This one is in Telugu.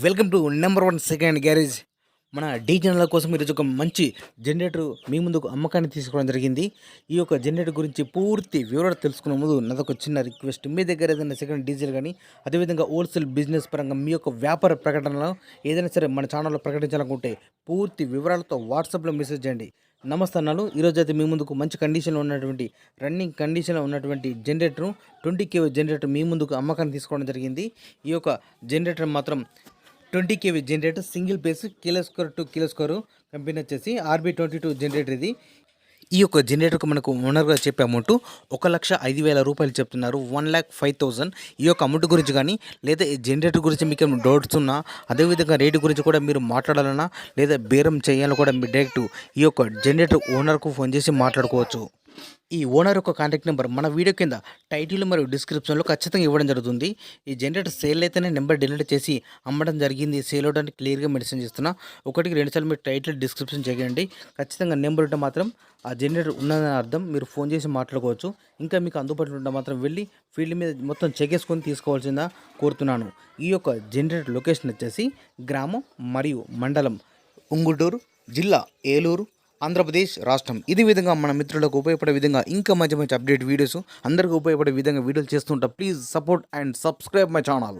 Welcome to number 1 second garage. మన డీ ఛానల్ కోసం ఈరోజు ఒక మంచి జనరేటర్ మీ ముందుకు అమ్మకాన్ని తీసుకోవడం జరిగింది. ఈ యొక్క జనరేటర్ గురించి పూర్తి వివరాలు తెలుసుకునే ముందు నాదొక చిన్న రిక్వెస్ట్. మీ దగ్గర ఏదైనా సెకండ్ డీజిల్ కానీ అదేవిధంగా హోల్సేల్ బిజినెస్ పరంగా మీ యొక్క వ్యాపార ప్రకటనలో ఏదైనా సరే మన ఛానల్లో ప్రకటించాలనుకుంటే పూర్తి వివరాలతో వాట్సాప్లో మెసేజ్ చేయండి. నమస్తే అన్నాను. ఈరోజు అయితే మీ ముందుకు మంచి కండిషన్లో ఉన్నటువంటి రన్నింగ్ కండిషన్లో ఉన్నటువంటి జనరేటర్ 20 kV జనరేటర్ మీ ముందుకు అమ్మకాన్ని తీసుకోవడం జరిగింది. ఈ యొక్క జనరేటర్ మాత్రం 20 kV generator single base kilo square company వచ్చేసి RB22 జనరేటర్ ఇది. ఈ యొక్క జనరేటర్కు మనకు ఓనర్గా చెప్పే అమౌంట్ 1,05,000 రూపాయలు చెప్తున్నారు. 1,05,000. ఈ యొక్క అమౌంట్ గురించి కానీ లేదా ఈ జనరేటర్ గురించి మీకు ఏమైనా డౌట్స్ ఉన్నా అదేవిధంగా రేటు గురించి కూడా మీరు మాట్లాడాలన్నా లేదా బేరం చేయాలని కూడా మీరు డైరెక్ట్ ఈ యొక్క జనరేటర్ ఓనర్కు ఫోన్ చేసి మాట్లాడుకోవచ్చు. ఈ ఓనర్ యొక్క కాంటాక్ట్ నెంబర్ మన వీడియో కింద టైటిల్ మరియు డిస్క్రిప్షన్లో ఖచ్చితంగా ఇవ్వడం జరుగుతుంది. ఈ జనరేటర్ సేల్ అయితేనే నెంబర్ డిలీట్ చేసి అమ్మడం జరిగింది. సేల్ అవడానికి క్లియర్గా మెన్షన్ చేస్తున్నా. 1-2 సార్లు మీరు టైటిల్ డిస్క్రిప్షన్ చేయండి. ఖచ్చితంగా నెంబర్ ఉంటే మాత్రం ఆ జనరేటర్ ఉన్నదని అర్థం. మీరు ఫోన్ చేసి మాట్లాడుకోవచ్చు. ఇంకా మీకు అందుబాటులో ఉంటే మాత్రం వెళ్ళి ఫీల్డ్ మీద మొత్తం చెక్ చేసుకొని తీసుకోవాల్సిందా కోరుతున్నాను. ఈ యొక్క జనరేటర్ లొకేషన్ వచ్చేసి గ్రామం మరియు మండలం ఉంగుటూరు, జిల్లా ఏలూరు, ఆంధ్రప్రదేశ్ రాష్ట్రం. ఇది విధంగా మన మిత్రులకు ఉపయోగపడే విధంగా ఇంకా మంచి మంచి అప్డేట్ వీడియోస్ అందరికీ ఉపయోగపడే విధంగా వీడియోలు చేస్తుంటా. Please support and subscribe my channel.